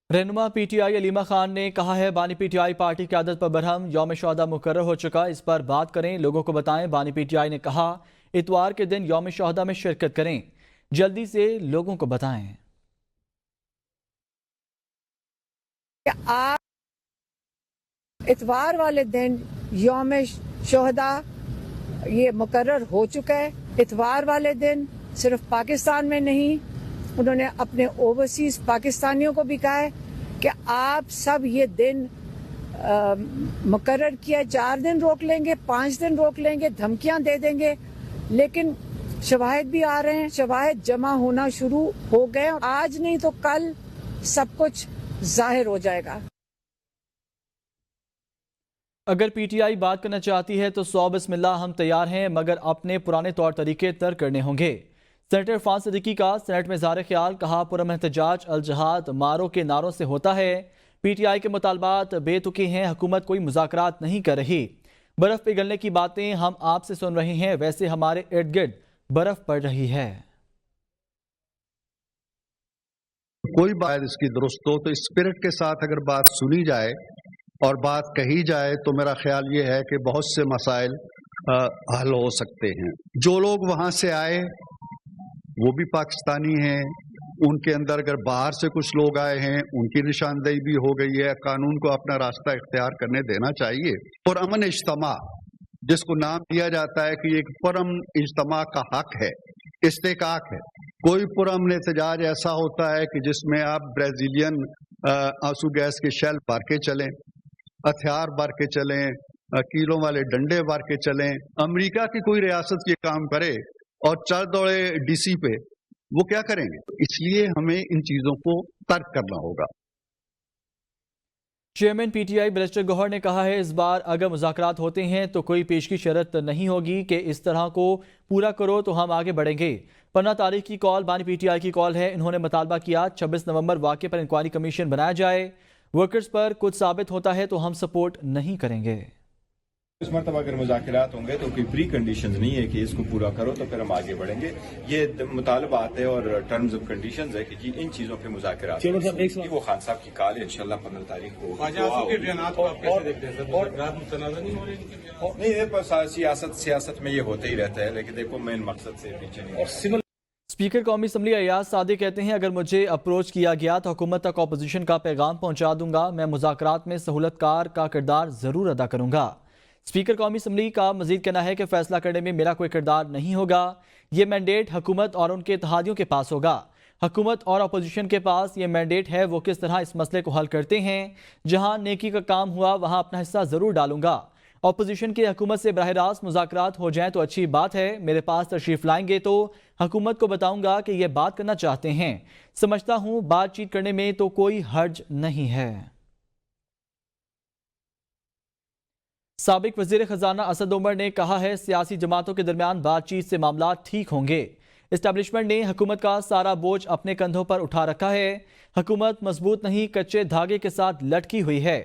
रहनुमा पीटीआई अलीमा खान ने कहा है बानी पीटीआई पार्टी क़यादत पर बरहम, यौम शोहदा मुकर्रर हो चुका, इस पर बात करें, लोगों को बताएं। बानी पीटीआई ने कहा इतवार के दिन यौम शोहदा में शिरकत करें, जल्दी से लोगों को बताएं। आप इतवार वाले दिन यौम शोहदा ये मुकर्रर हो चुका है। इतवार वाले दिन सिर्फ पाकिस्तान में नहीं, उन्होंने अपने ओवरसीज पाकिस्तानियों को भी कहा है कि आप सब ये दिन मुकर्रर किया, 4 दिन रोक लेंगे, 5 दिन रोक लेंगे, धमकियां दे देंगे, लेकिन शवाहिद भी आ रहे हैं, शवाहिद जमा होना शुरू हो गए। आज नहीं तो कल सब कुछ जाहिर हो जाएगा। अगर पीटीआई बात करना चाहती है तो 100 बिस्मिल्लाह, हम तैयार हैं, मगर अपने पुराने तौर तरीके तर्क करने होंगे। सेनेटर इरफान सिद्दीकी का सेनेट में इज़हार ख्याल, कहा पुरअमन एहतजाज अल जहाद मारो के नारों से होता है। पीटीआई के मुतालबात बेतुकी हैं, हुकूमत कोई मुज़ाकरात नहीं कर रही। बर्फ पिघलने की बातें हम आपसे सुन रहे हैं, वैसे हमारे इर्द गिर्द बर्फ पड़ रही है। कोई बात इसकी दुरुस्त हो तो स्पिरिट के साथ अगर बात सुनी जाए और बात कही जाए तो मेरा ख्याल ये है कि बहुत से मसाइल हल हो सकते हैं। जो लोग वहाँ से आए वो भी पाकिस्तानी हैं, उनके अंदर अगर बाहर से कुछ लोग आए हैं उनकी निशानदेही भी हो गई है। कानून को अपना रास्ता इख्तियार करने देना चाहिए। और अमन इज्तमा जिसको नाम दिया जाता है कि एक पुरअमन इज्तमा का हक है, इस्तेकाक है। कोई पुरअमन एहतजाज ऐसा होता है कि जिसमें आप ब्राजीलियन आंसू गैस के शेल भर के चलें, हथियार भर के चलें, कीलों वाले डंडे भर के चलें। अमेरिका की कोई रियासत ये काम करे और चल दौड़े डीसी पे, वो क्या करेंगे? इसलिए हमें इन चीजों को तर्क करना होगा। चेयरमैन पीटीआई बैरिस्टर गौहर ने कहा है इस बार अगर मुज़ाकरात होते हैं तो कोई पेश की शर्त नहीं होगी कि इस तरह को पूरा करो तो हम आगे बढ़ेंगे। 15 तारीख की कॉल बानी पीटीआई की कॉल है। इन्होंने मुतालबा किया 26 नवंबर वाक़े पर इंक्वायरी कमीशन बनाया जाए। वर्कर्स पर कुछ साबित होता है तो हम सपोर्ट नहीं करेंगे। इस मरतबा अगर मुज़ाकरात होंगे तो कोई प्री कंडीशन नहीं है कि इसको पूरा करो तो फिर हम आगे बढ़ेंगे। ये मुतालबात है और टर्म्स ऑफ कंडीशंस है कि जी इन चीज़ों पे मुज़ाकरात। वो खान साहब की कॉल है, इंशाल्लाह 15 तारीख को। नहीं, सियासत में ये होते ही रहता है, लेकिन देखो मेन मकसद से पीछे नहीं। स्पीकर कौमी असम्बली अयाज सादी कहते हैं अगर मुझे अप्रोच किया गया तो हुकूमत तक अपोजिशन का पैगाम पहुंचा दूंगा। मैं मुज़ाकरात में सहूलतकार का किरदार ज़रूर अदा करूंगा। स्पीकर कौमी असम्बली का मजीद कहना है कि फैसला करने में मेरा कोई किरदार नहीं होगा। ये मैंडेट हुकूमत और उनके इत्तेहादियों के पास होगा। हुकूमत और अपोजिशन के पास ये मैंडेट है, वो किस तरह इस मसले को हल करते हैं। जहां नेकी का काम हुआ वहां अपना हिस्सा ज़रूर डालूंगा। अपोजिशन की हुकूमत से बराह रास्त मुज़ाकरात हो जाएं तो अच्छी बात है। मेरे पास तशरीफ लाएंगे तो हुकूमत को बताऊंगा कि ये बात करना चाहते हैं। समझता हूं बातचीत करने में तो कोई हर्ज नहीं है। साबिक वज़ीर ख़जाना असद उमर ने कहा है सियासी जमातों के दरमियान बातचीत से मामला ठीक होंगे। इस्टेब्लिशमेंट ने हुकूमत का सारा बोझ अपने कंधों पर उठा रखा है। हुकूमत मजबूत नहीं, कच्चे धागे के साथ लटकी हुई है।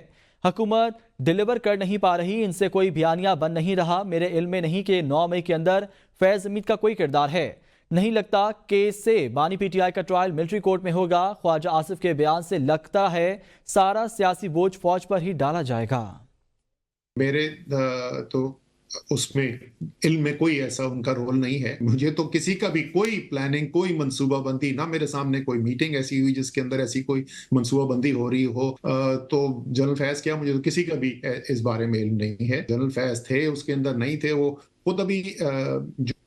हुकूमत डिलीवर कर नहीं पा रही, इनसे कोई बयानिया बन नहीं रहा। मेरे इल्म में नहीं कि 9 मई के अंदर फैज़ हमीद का कोई किरदार है। नहीं लगता केस से बानी पीटीआई का ट्रायल मिलिट्री कोर्ट में होगा। ख्वाजा आसिफ के बयान से लगता है सारा सियासी बोझ फौज पर ही डाला जाएगा। मेरे तो उसमें इल्म में कोई ऐसा उनका रोल नहीं है। मुझे तो किसी का भी कोई प्लानिंग, कोई मंसूबाबंदी, ना मेरे सामने कोई मीटिंग ऐसी हुई जिसके अंदर ऐसी कोई मंसूबाबंदी हो रही हो। तो जनरल फैज क्या, मुझे तो किसी का भी इस बारे में इल्म नहीं है। जनरल फैज थे, उसके अंदर नहीं थे। वो खुद अभी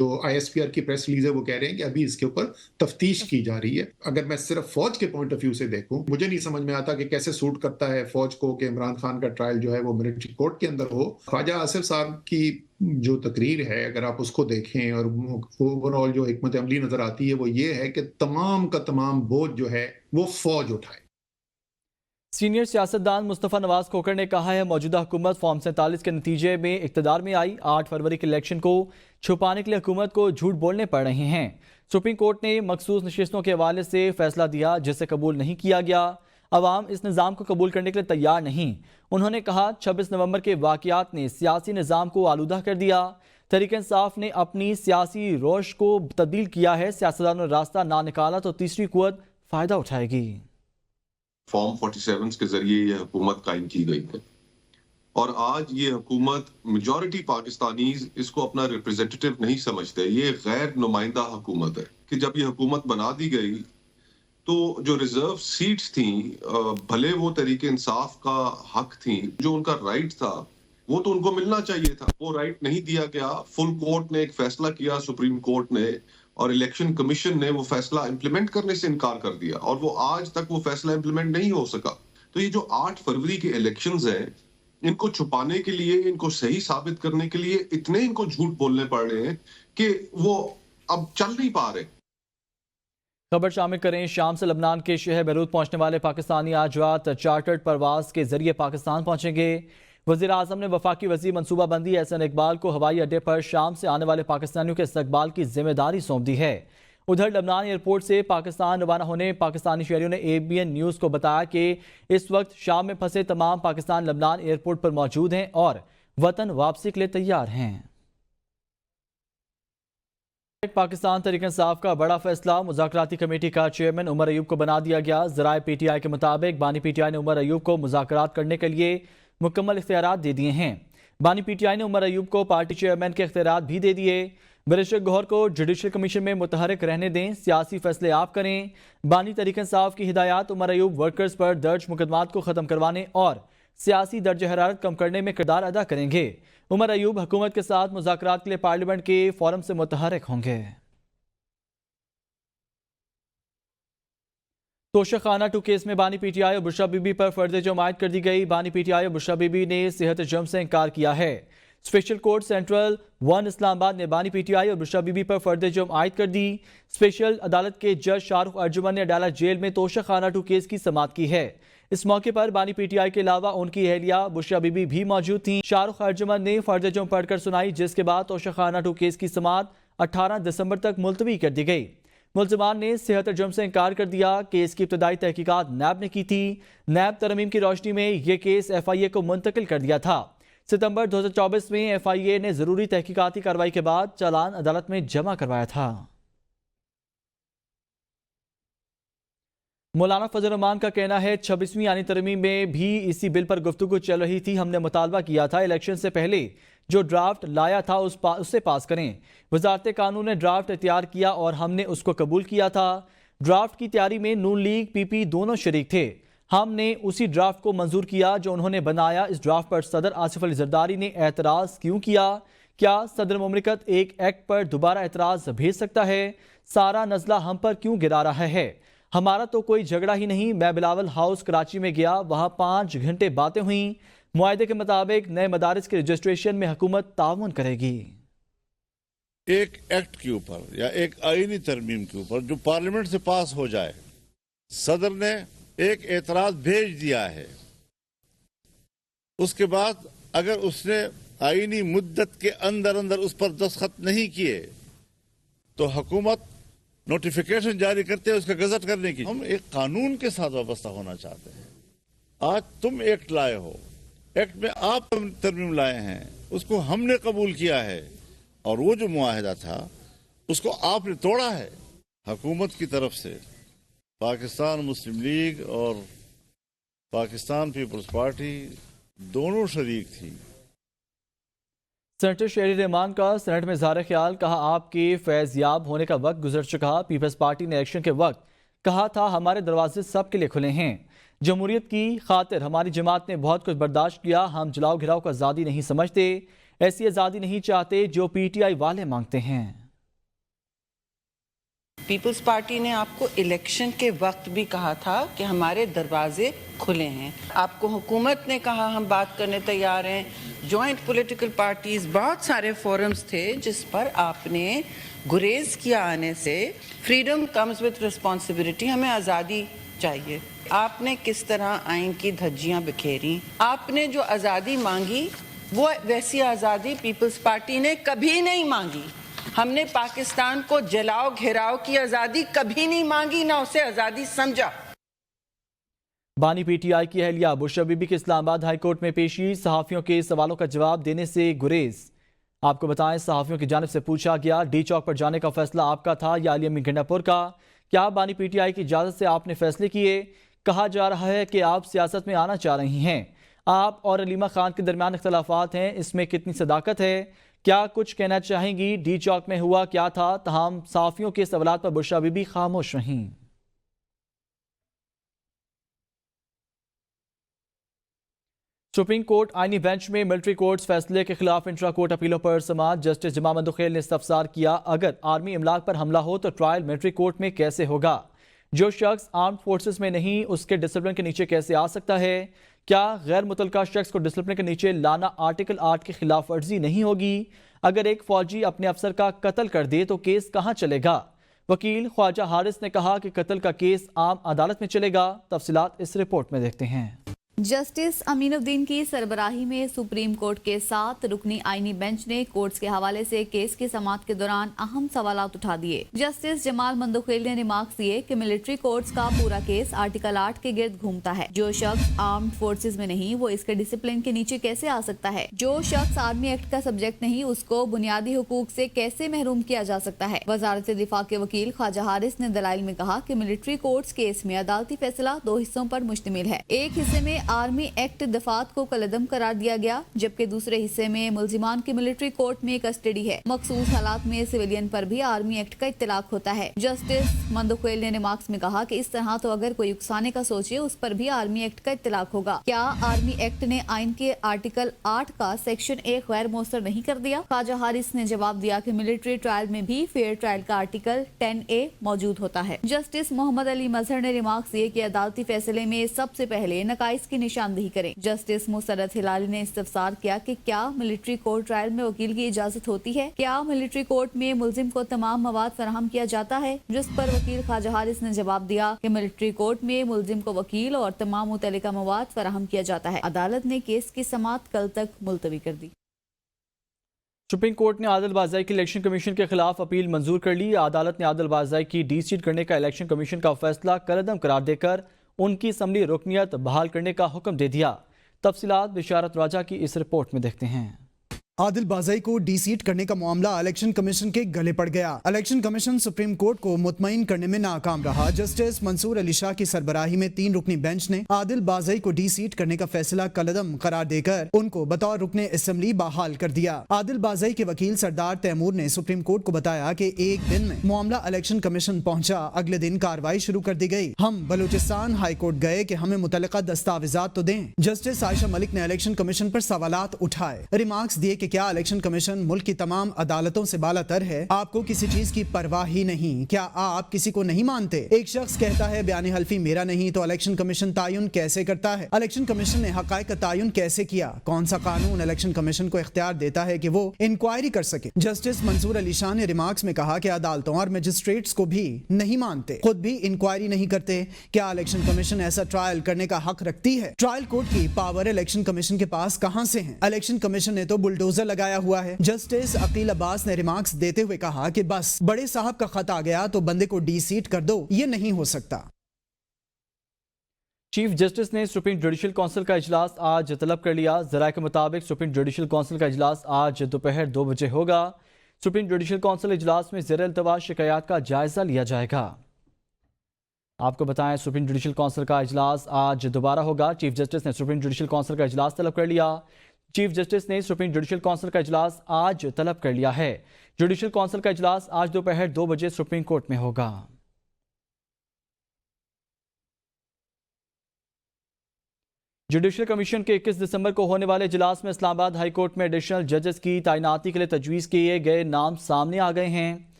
जो ISPR की प्रेस रिलीज है वो कह रहे हैं कि अभी इसके ऊपर तफ्तीश की जा रही है। अगर मैं सिर्फ फौज के पॉइंट ऑफ व्यू से देखूं, मुझे नहीं समझ में आता कि कैसे सूट करता है फौज को कि इमरान खान का ट्रायल जो है वो मिलिट्री कोर्ट के अंदर हो। ख्वाजा आसिफ साहब की जो तकरीर है अगर आप उसको देखें और ओवरऑल जो हिकमत अमली नजर आती है वो ये है कि तमाम का तमाम बोझ जो है वो फौज उठाए। सीनियर सियासतदान मुस्तफ़ा नवाज खोखर ने कहा है मौजूदा हुकूमत फॉर्म 47 के नतीजे में इक़्तिदार में आई। 8 फरवरी के इलेक्शन को छुपाने के लिए हुकूमत को झूठ बोलने पड़ रहे हैं। सुप्रीम कोर्ट ने मखसूस नशिस्तों के हवाले से फैसला दिया जिसे कबूल नहीं किया गया। अवाम इस निज़ाम को कबूल करने के लिए तैयार नहीं। उन्होंने कहा 26 नवंबर के वाक़यात ने सियासी निज़ाम को आलूदा कर दिया। तहरीक इंसाफ ने अपनी सियासी रोश को तब्दील किया है। सियासतदानों ने रास्ता ना निकाला तो तीसरी कुव्वत फ़ायदा उठाएगी। फॉर्म 47 के जरिए ये हुकूमत कायम की गई है और आज ये हुकूमत मेजॉरिटी पाकिस्तानीज इसको अपना रिप्रेजेंटेटिव नहीं समझते। ये गैर नुमाइंदा हुकूमत है कि जब ये हुकूमत बना दी गई तो जो रिजर्व सीट्स थी, भले वो तरीके इंसाफ का हक थी, जो उनका राइट था वो तो उनको मिलना चाहिए था, वो राइट नहीं दिया गया। फुल कोर्ट ने एक फैसला किया, सुप्रीम कोर्ट ने, और इलेक्शन कमीशन ने वो फैसला इंप्लीमेंट करने से इनकार कर दिया और वो आज तक वो फैसला इंप्लीमेंट नहीं हो सका। तो ये जो 8 फरवरी के इलेक्शंस हैं, इनको छुपाने के लिए, इनको सही साबित करने के लिए इतने इनको झूठ बोलने पड़ रहे हैं कि वो अब चल नहीं पा रहे। खबर शामिल करें, शाम से लबनान के शहर बैरूत पहुंचने वाले पाकिस्तानी आज रात चार्टर्ड परवाज के जरिए पाकिस्तान पहुंचेंगे। वजीर आजम ने वफाकी वजीर मनसूबाबंदी एहसन इकबाल को हवाई अड्डे पर शाम से आने वाले पाकिस्तानियों के इस्तकबाल की जिम्मेदारी सौंप दी है। उधर लबनान एयरपोर्ट से पाकिस्तान रवाना होने पाकिस्तानी शहरियों ने ABN न्यूज़ को बताया कि इस वक्त शाम में फंसे तमाम पाकिस्तान लबनान एयरपोर्ट पर मौजूद हैं और वतन वापसी के लिए तैयार हैं। पाकिस्तान तहरीक इंसाफ का बड़ा फैसला, मुज़ाकराती कमेटी का चेयरमैन उमर अयूब को बना दिया गया। ज़राए PTI के मुताबिक बानी PTI ने उमर अयूब को मुज़ाकरात करने के लिए मुकम्मल इख्तियारात दे दिए हैं। बानी PTI ने उमर अयूब को पार्टी चेयरमैन के इख्तियारात भी दे दिए। बैरिस्टर गौहर को जुडिशल कमीशन में मुतहरिक रहने दें, सियासी फैसले आप करें। बानी तहरीक इंसाफ की हिदायत उमर अयूब वर्कर्स पर दर्ज मुकदमात को ख़त्म करवाने और सियासी दर्ज हरारत कम करने में किरदार अदा करेंगे। उमर अयूब हुकूमत के साथ मुज़ाकरात के लिए पार्लियामेंट के फोरम से मुतहरिक होंगे। तोशाखाना 2 केस में बानी PTI और बुशरा बीबी पर फर्द जुर्म आयद कर दी गई। बानी PTI और बुशरा बीबी ने सेहत जुर्म से इनकार किया है। स्पेशल कोर्ट सेंट्रल 1 इस्लामाबाद ने बानी PTI और बुशरा बीबी पर फर्द जुर्म आयद कर दी। स्पेशल अदालत के जज शाहरुख अर्जुमन ने अडालत जेल में तोशाखाना 2 केस की समाअत की है। इस मौके पर बानी PTI के अलावा उनकी अहलिया बुशरा बीबी भी मौजूद थी। शाहरुख अर्जुमन ने फर्द जुर्म पढ़कर सुनाई, जिसके बाद तोशाखाना 2 केस की समाअत 18 दिसंबर तक मुलतवी कर दी गई। मुल्ज़िमान ने सेहत जुर्म से इनकार कर दिया। केस की इब्तदाई तहकीकात नैब ने की थी। नैब तरमीम की रोशनी में यह केस FIA को मुंतकिल कर दिया था। सितंबर 2024 में FIA ने जरूरी तहकीकाती कार्रवाई के बाद चालान अदालत में जमा करवाया था। मौलाना फजल रहमान का कहना है 26वीं आनी तरमीम में भी इसी बिल पर गुफ्तगू चल रही थी। हमने मुतालबा किया था इलेक्शन से पहले जो ड्राफ्ट लाया था उससे पास करें। वजारत कानून ने ड्राफ्ट तैयार किया और हमने उसको कबूल किया था। ड्राफ्ट की तैयारी में नून लीग PP दोनों शरीक थे। हमने उसी ड्राफ्ट को मंजूर किया जो उन्होंने बनाया। इस ड्राफ्ट पर सदर आसिफ अली जरदारी ने एतराज़ क्यों किया? क्या सदर मुमलिकत एक एक्ट पर दोबारा एतराज़ भेज सकता है? सारा नज़ला हम पर क्यों गिरा रहा है? हमारा तो कोई झगड़ा ही नहीं। मैं बिलावल हाउस कराची में गया, वहाँ 5 घंटे बातें हुई। मुआहदे के मुताबिक नए मदारिस के रजिस्ट्रेशन में हुकूमत ताउन करेगी। एक एक्ट के ऊपर या एक आईनी तरमीम के ऊपर जो पार्लियामेंट से पास हो जाए, सदर ने एक एतराज भेज दिया है। उसके बाद अगर उसने आईनी मुद्दत के अंदर अंदर उस पर दस्तखत नहीं किए तो हुकूमत नोटिफिकेशन जारी करते हैं उसका गजट करने की। हम एक कानून के साथ वाबस्ता होना चाहते हैं। आज तुम एक्ट लाए हो, एक्ट में आप तरमीम लाए हैं, उसको हमने कबूल किया है और वो जो मुआहिदा था उसको आपने तोड़ा है। हुकूमत की तरफ से पाकिस्तान मुस्लिम लीग और पाकिस्तान पीपल्स पार्टी दोनों शरीक थी। सेनेटर शहरी रहमान का सेनेट में इज़हार ख्याल, कहा आपके फैज़याब होने का वक्त गुजर चुका। पीपल्स पार्टी ने इलेक्शन के वक्त कहा था हमारे दरवाजे सबके लिए खुले हैं। जमहूरियत की खातिर हमारी जमात ने बहुत कुछ बर्दाश्त किया। हम जलाओ घिराव को आज़ादी नहीं समझते, ऐसी आज़ादी नहीं चाहते जो PTI वाले मांगते हैं। पीपल्स पार्टी ने आपको इलेक्शन के वक्त भी कहा था कि हमारे दरवाजे खुले हैं। आपको हुकूमत ने कहा हम बात करने तैयार हैं। जॉइंट पॉलिटिकल पार्टीज, बहुत सारे फोरम्स थे जिस पर आपने गुरेज किया आने से। फ्रीडम कम्स विद रिस्पॉन्सिबिलिटी, हमें आज़ादी चाहिए। आपने किस तरह आइन की धज्जियां बिखेरी। आपने जो आज़ादी मांगी वो वैसी आज़ादी पीपल्स पार्टी ने कभी नहीं मांगी। हमने पाकिस्तान को जलाओ घेराव की आज़ादी कभी नहीं मांगी, ना उसे आज़ादी समझा। बानी PTI की अहलिया बुशरा बीबी की इस्लामाबाद हाई कोर्ट में पेशी, सहाफ़ियों के सवालों का जवाब देने से गुरेज। आपको बताएं, सहाफ़ियों की जानिब से पूछा गया D चौक पर जाने का फैसला आपका था या अली अमीन गंडापुर का? क्या बानी PTI की इजाज़त से आपने फैसले किए? کہا جا رہا ہے کہ آپ سیاست میں آنا چاہ رہی ہیں، آپ اور علیمہ خان کے درمیان اختلافات ہیں، اس میں کتنی صداقت ہے؟ کیا کچھ کہنا چاہیں گی؟ ڈی چوک میں ہوا کیا تھا؟ تاہم صحافیوں کے سوالات پر بشرا بی بی خاموش رہیں۔ سپریم کورٹ آئینی بینچ میں ملٹری کورٹس فیصلے کے خلاف انٹرا کورٹ اپیلوں پر سماعت۔ جسٹس جمع مندوخیل نے استفسار کیا، اگر آرمی املاک پر حملہ ہو تو ٹرائل ملٹری کورٹ میں کیسے ہوگا؟ جو شخص آرمڈ فورسز میں نہیں اس کے ڈسپلن کے نیچے کیسے آ سکتا ہے؟ کیا غیر متعلقہ شخص کو ڈسپلن کے نیچے لانا آرٹیکل 8 کی خلاف ورزی نہیں ہوگی؟ اگر ایک فوجی اپنے افسر کا قتل کر دے تو کیس کہاں چلے گا؟ وکیل خواجہ حارث نے کہا کہ قتل کا کیس عام عدالت میں چلے گا۔ تفصیلات اس رپورٹ میں دیکھتے ہیں۔ جسٹس امین الدین کی سربراہی میں سپریم کورٹ کے 7 رکنی آئینی بینچ نے کورٹس کے حوالے سے کیس کی سماعت کے دوران اہم سوالات اٹھا دیے۔ جسٹس جمال مندوخیل نے ریمارکس دیے کہ ملٹری کورٹس کا پورا کیس آرٹیکل 8 کے گرد گھومتا ہے۔ جو شخص آرمڈ فورسز میں نہیں وہ اس کے ڈسپلن کے نیچے کیسے آ سکتا ہے؟ جو شخص آرمی ایکٹ کا سبجیکٹ نہیں اس کو بنیادی حقوق سے کیسے محروم کیا جا سکتا ہے؟ وزارت دفاع کے وکیل خواجہ حارث نے دلائل میں کہا کہ ملٹری کورٹس کیس میں عدالتی فیصلہ 2 حصوں پر مشتمل ہے۔ ایک حصے میں آرمی ایکٹ دفعات کو کالعدم قرار دیا گیا، جبکہ دوسرے حصے میں ملزمان کی ملٹری کورٹ میں کسٹڈی ہے۔ مخصوص حالات میں سویلین پر بھی آرمی ایکٹ کا اطلاق ہوتا ہے۔ جسٹس مندوخیل نے ریمارکس میں کہا کہ اس طرح تو اگر کوئی اکسانے کا سوچے اس پر بھی آرمی ایکٹ کا اطلاق ہوگا۔ کیا آرمی ایکٹ نے آئین کے آرٹیکل 8 کا سیکشن 1 غیر مؤثر نہیں کر دیا؟ خواجہ حارث نے جواب دیا کہ ملٹری ٹرائل میں بھی فیئر ٹرائل کا آرٹیکل 10A موجود ہوتا ہے۔ جسٹس محمد علی مظہر نے ریمارکس دیے کہ عدالتی فیصلے میں سب سے پہلے نقائص کی نشاندہی کریں۔ جسٹس مسرت ہلالی نے استفسار کیا کہ کیا ملٹری کورٹ ٹرائل میں وکیل کی اجازت ہوتی ہے؟ کیا ملٹری کورٹ میں ملزم کو تمام مواد فراہم کیا جاتا ہے؟ جس پر وکیل خواجہ حارث نے جواب دیا کہ ملٹری کورٹ میں ملزم کو وکیل اور تمام متعلقہ مواد فراہم کیا جاتا ہے۔ عدالت نے کیس کی سماعت کل تک ملتوی کر دی۔ سپریم کورٹ نے عادل بازائی کی الیکشن کمیشن کے خلاف اپیل منظور کر لی۔ عدالت نے عادل بازائی کی ڈی سیٹ کرنے کا الیکشن کمیشن کا فیصلہ کالعدم قرار دے کر ان کی اسمبلی رکنیت بحال کرنے کا حکم دے دیا۔ تفصیلات بشارت راجہ کی اس رپورٹ میں دیکھتے ہیں۔ عادل بازائی کو ڈی سیٹ کرنے کا معاملہ الیکشن کمیشن کے گلے پڑ گیا۔ الیکشن کمیشن سپریم کورٹ کو مطمئن کرنے میں ناکام رہا۔ جسٹس منصور علی شاہ کی سربراہی میں 3 رکنی بینچ نے عادل بازائی کو ڈی سیٹ کرنے کا فیصلہ کالعدم قرار دے کر ان کو بطور رکن اسمبلی بحال کر دیا۔ عادل بازائی کے وکیل سردار تیمور نے سپریم کورٹ کو بتایا کہ ایک دن میں معاملہ الیکشن کمیشن پہنچا، اگلے دن کارروائی شروع کر دی گئی۔ ہم بلوچستان ہائی کورٹ گئے کہ ہمیں متعلقہ دستاویزات تو دیں۔ جسٹس عائشہ ملک نے الیکشن کمیشن پر سوالات اٹھائے، ریمارکس دیے کہ کیا الیکشن کمیشن ملک کی تمام عدالتوں سے بالا تر ہے؟ آپ کو کسی چیز کی پرواہ ہی نہیں؟ کیا آپ کسی کو نہیں مانتے؟ ایک شخص کہتا ہے بیان حلفی میرا نہیں تو الیکشن کمیشن تعین کیسے کرتا ہے؟ الیکشن کمیشن نے حقائق کا تعین کیسے کیا؟ کون سا قانون الیکشن کمیشن کو اختیار دیتا ہے کہ وہ انکوائری کر سکے؟ جسٹس منصور علی شاہ نے ریمارکس میں کہا کہ عدالتوں اور مجسٹریٹس کو بھی نہیں مانتے، خود بھی انکوائری نہیں کرتے۔ کیا الیکشن کمیشن ایسا ٹرائل کرنے کا حق رکھتی ہے؟ ٹرائل کورٹ کی پاور الیکشن کمیشن کے پاس کہاں سے ہیں؟ الیکشن کمیشن نے تو بلڈوزر لگایا ہوا ہے۔ جسٹس عقیل عباس نے ریمارکس دیتے ہوئے کہا کہ بس بڑے صاحب کا خط آ گیا تو بندے کو ڈی سیٹ کر دو، یہ نہیں ہو سکتا۔ چیف جسٹس نے سپریم جوڈیشل کونسل کا اجلاس آج طلب کر لیا۔ ذرائع کے مطابق سپریم جوڈیشل کونسل کا اجلاس آج دوپہر 2 بجے ہوگا۔ سپریم جوڈیشل کونسل اجلاس میں زیر التوا شکایات کا جائزہ لیا جائے گا۔ آپ کو بتائیں سپریم جوڈیشل کونسل کا اجلاس آج دوبارہ ہوگا۔ چیف جسٹس نے سپریم جوڈیشل کونسل کا اجلاس طلب کر لیا۔ چیف جسٹس نے سپریم جوڈیشل کونسل کا اجلاس آج طلب کر لیا ہے۔ جوڈیشل کونسل کا اجلاس آج دوپہر 2 بجے سپریم کورٹ میں ہوگا۔ جوڈیشل کمیشن کے 21 دسمبر کو ہونے والے اجلاس میں اسلام آباد ہائی کورٹ میں ایڈیشنل ججز کی تعیناتی کے لیے تجویز کیے گئے نام سامنے آ گئے ہیں۔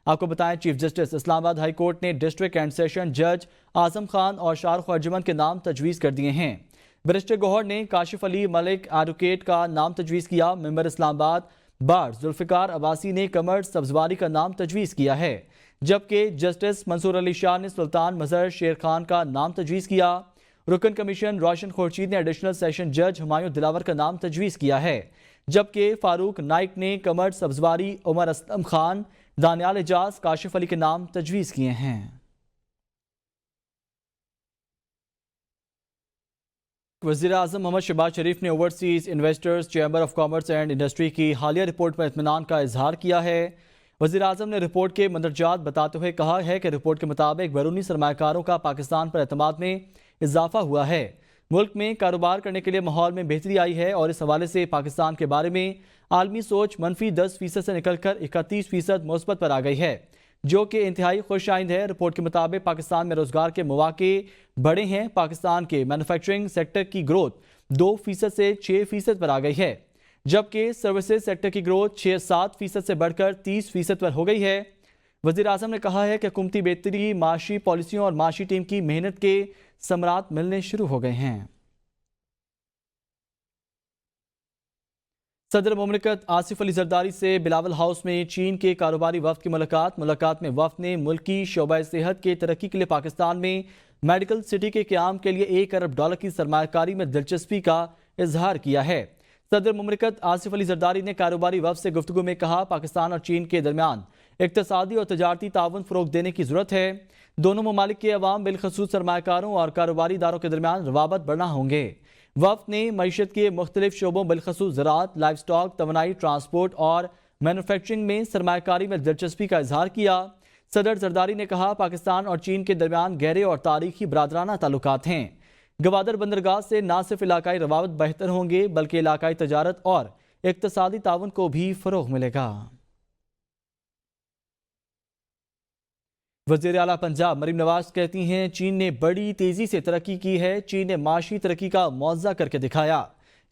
آپ کو بتائیں چیف جسٹس اسلام آباد ہائی کورٹ نے ڈسٹرکٹ اینڈ سیشن جج اعظم خان اور شاہ رخ ارجمن کے نام تجویز کر دیے ہیں۔ بیرسٹر گوہر نے کاشف علی ملک ایڈوکیٹ کا نام تجویز کیا۔ ممبر اسلام آباد بار ذوالفقار عباسی نے قمر سبزواری کا نام تجویز کیا ہے، جبکہ جسٹس منصور علی شاہ نے سلطان مظہر شیر خان کا نام تجویز کیا۔ رکن کمیشن روشن خورشید نے ایڈیشنل سیشن جج ہمایوں دلاور کا نام تجویز کیا ہے، جبکہ فاروق نائک نے قمر سبزواری، عمر اسلم خان، دانیال اجاز، کاشف علی کے نام تجویز کیے ہیں۔ وزیر اعظم محمد شہباز شریف نے overseas investors chamber of commerce and industry کی حالیہ رپورٹ پر اطمینان کا اظہار کیا ہے۔ वज़ीर-ए-आज़म ने रिपोर्ट के मंदरजात बताते हुए कहा है कि रिपोर्ट के मुताबिक बैरूनी सरमायाकारों का पाकिस्तान पर एतमाद में इजाफा हुआ है। मुल्क में कारोबार करने के लिए माहौल में बेहतरी आई है और इस हवाले से पाकिस्तान के बारे में आलमी सोच मनफी 10% से निकलकर 31% मुस्बत पर आ गई है, जो कि इंतहाई खुश आइंद है। रिपोर्ट के मुताबिक पाकिस्तान में रोजगार के मौके बढ़े हैं। पाकिस्तान के मैन्युफैक्चरिंग सेक्टर की ग्रोथ 2% से 6% पर आ गई है, जबकि सर्विसेज सेक्टर की ग्रोथ 6-7% से बढ़कर 30% पर हो गई है। वज़ीर-ए-आज़म ने कहा है कि हुकूमती बेहतरी, माशी पॉलिसियों और माशी टीम की मेहनत के समरात मिलने शुरू हो गए हैं। सदर मुमलिकत आसिफ अली जरदारी से बिलावल हाउस में चीन के कारोबारी वफ्द की मुलाकात में वफ्द ने मुल्की शोबा सेहत के तरक्की के लिए पाकिस्तान में मेडिकल सिटी के क़याम के लिए $1 अरब की सरमायाकारी में दिलचस्पी का इजहार किया है। सदर मुमलिकत आसिफ अली जरदारी ने कारोबारी वफ्द से गुफ्तगू में कहा, पाकिस्तान और चीन के दरमियान इक़्तिसादी और तजारती ताउन फ़रोग़ देने की ज़रूरत है। दोनों ममालिक के अवाम बिलखसूस सरमायाकारों और कारोबारी इदारों के दरमियान रवाबत बढ़ना होंगे। वफ्द ने मईशत के मुख्तलिफ शोबों बिलखसूस ज़राअत, लाइव स्टॉक, तवानाई, ट्रांसपोर्ट और मैन्युफैक्चरिंग में सरमायाकारी में दिलचस्पी का इजहार किया। सदर जरदारी ने कहा, पाकिस्तान और चीन के दरमियान गहरे और तारीखी बरादराना ताल्लुकात हैं। गवादर बंदरगाह से न सिर्फ इलाकाई रवाबत बेहतर होंगे बल्कि इलाकाई तजारत और इक़्तिसादी ताउन को भी फ़रोग़ मिलेगा। वज़ीर आला पंजाब मरीम नवाज कहती हैं, चीन ने बड़ी तेज़ी से तरक्की की है। चीन ने माशी तरक्की का मुआवजा करके दिखाया।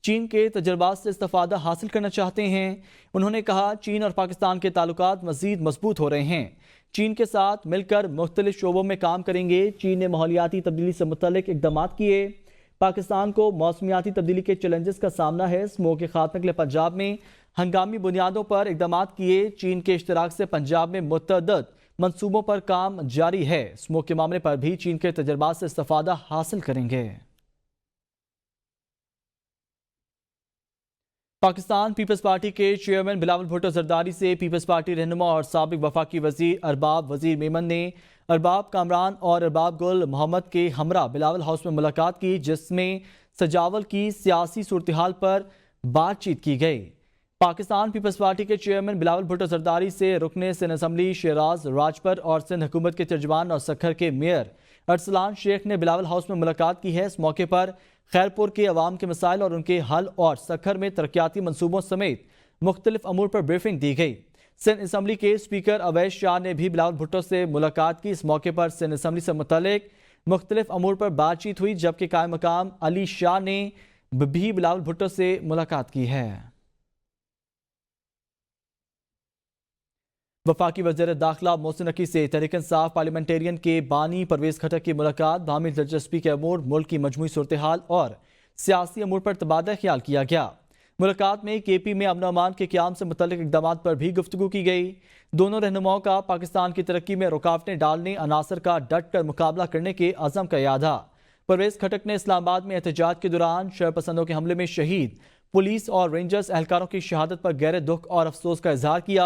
चीन के तजर्बात से इस्तिफ़ादा हासिल करना चाहते हैं। उन्होंने कहा, चीन और पाकिस्तान के ताल्लुकात मज़ीद मजबूत हो रहे हैं। चीन के साथ मिलकर मुख्तलिफ शोबों में काम करेंगे। चीन ने माहौलियाती तब्दीली से मुतल्लिक इक़दाम किए। पाकिस्तान को मौसमियाती तब्दीली के चैलेंजेस का सामना है। स्मोक के खात्मे के लिए पंजाब में हंगामी बुनियादों पर इक़दाम किए। चीन के इश्तराक से पंजाब में मुतअद्दिद मंसूबों पर काम जारी है। स्मोक के मामले पर भी चीन के तजर्बात से इस्तिफ़ादा हासिल करेंगे। पाकिस्तान पीपल्स पार्टी के चेयरमैन बिलावल भुट्टो जरदारी से पीपल्स पार्टी रहनुमा और साबिक वफाकी वज़ीर अरबाब वज़ीर मेमन ने अरबाब कामरान और अरबाब गुल मोहम्मद के हमरा बिलावल हाउस में मुलाकात की, जिसमें सजावल की सियासी सूरत हाल पर बातचीत की गई। पाकिस्तान पीपल्स पार्टी के चेयरमैन बिलावल भुट्टो जरदारी से रुकने सिंध असम्बली शेराज राजपर और सिंध हुकूमत के तर्जमान और सखर के मेयर अरसलान शेख ने बिलावल हाउस में मुलाकात की है। इस मौके पर खैरपुर के अवाम के मसाइल और उनके हल और सखर में तरक्याती मंसूबों समेत मुख्तलिफ अमूर पर ब्रीफिंग दी गई। सिंध असम्बली के स्पीकर अवैस शाह ने भी बिलावल भुट्टो से मुलाकात की। इस मौके पर सिंध असम्बली से मुतल्लिक मुख्तलिफ अमूर पर बातचीत हुई, जबकि कायम मकाम अली शाह ने भी बिलावल भुट्टो से मुलाकात की है। वफाकी वज़ीर दाखिला मोहसिन नकी से तहरीक इंसाफ पार्लियामेंटेरियन के बानी परवेज़ खटक की मुलाकात, बामी दिलचस्पी के अमूर, मुल्क की मजमूई सूरत हाल और सियासी अमूर पर तबादला ख्याल किया गया। मुलाकात में केपी में अमन अमान के क़याम से मुतल्लिक इक़दाम पर भी गुफ्तगू की गई। दोनों रहनुमाओं का पाकिस्तान की तरक्की में रुकावटें डालने, अनासर का डट कर मुकाबला करने के अज़म का यादा। परवेज़ खटक ने इस्लामाबाद में एहतजाज के दौरान शरपसंदों के हमले में शहीद पुलिस और रेंजर्स एहलकारों की शहादत पर गहरे दुख और अफसोस का इजहार किया।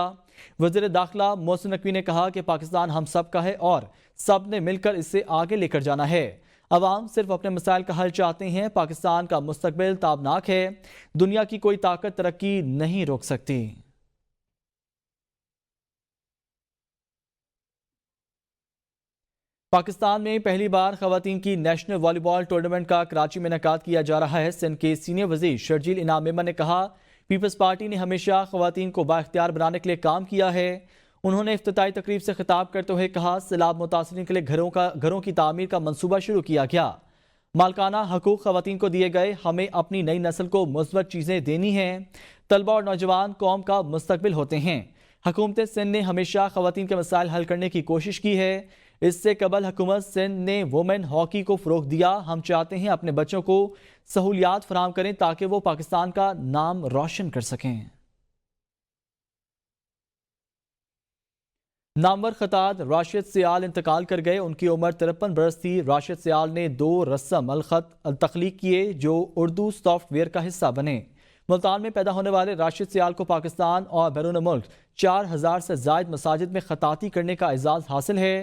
वज़ीर दाखिला मोहसिन नकवी ने कहा कि पाकिस्तान हम सब का है और सब ने मिलकर इसे आगे लेकर जाना है। अवाम सिर्फ अपने मसाइल का हल चाहते हैं। पाकिस्तान का मुस्तकबिल ताबनाक है। दुनिया की कोई ताकत तरक्की नहीं रोक सकती। पाकिस्तान में पहली बार खवातीन की नेशनल वॉलीबॉल टूर्नामेंट का कराची में इनेकाद किया जा रहा है। सिंध के सीनियर वजीर शर्जील इनाम मेमन ने कहा, पीपल्स पार्टी ने हमेशा खवातीन को बाख्तियार बनाने के लिए काम किया है। उन्होंने इफ्तिताई तकरीब से खिताब करते हुए कहा, सैलाब मुतासरीन के लिए घरों की तामीर का मंसूबा शुरू किया गया। मालकाना हकूक खवातीन को दिए गए। हमें अपनी नई नस्ल को मुस्बत चीज़ें देनी हैं। तलबा और नौजवान कौम का मुस्तकबिल होते हैं। हुकूमत सिंध ने हमेशा खवातीन के मसाइल हल करने की कोशिश की है। इससे कबल हुकूमत सिंध ने वुमेन हॉकी को फ़रोग़ दिया। हम चाहते हैं अपने बच्चों को सहूलियात फराहम करें ताकि वो पाकिस्तान का नाम रोशन कर सकें। नामवर खतात राशिद सियाल इंतकाल कर गए। उनकी उम्र 53 बरस थी। राशिद सियाल ने 2 रस्म अलखत तख्लीक किए जो उर्दू सॉफ्टवेयर का हिस्सा बने। मुल्तान में पैदा होने वाले राशिद सियाल को पाकिस्तान और बैरून मुल्क 4000 से ज़ायद मसाजिद में खताती करने का एजाज़ हासिल है।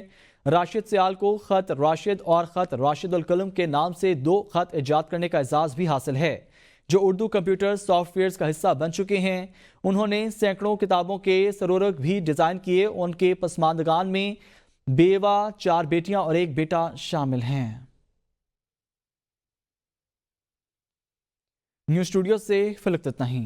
राशिद सियाल को ख़त राशिद और ख़त राशिद उल कलम के नाम से 2 ख़त ईजाद करने का एजाज़ भी हासिल है। जो उर्दू कंप्यूटर सॉफ्टवेयर्स का हिस्सा बन चुके हैं। उन्होंने सैकड़ों किताबों के सरोरक भी डिज़ाइन किए। उनके पसमानदगान में बेवा, 4 बेटियां और 1 बेटा शामिल हैं। न्यूज़ स्टूडियो से फिलक इतना ही।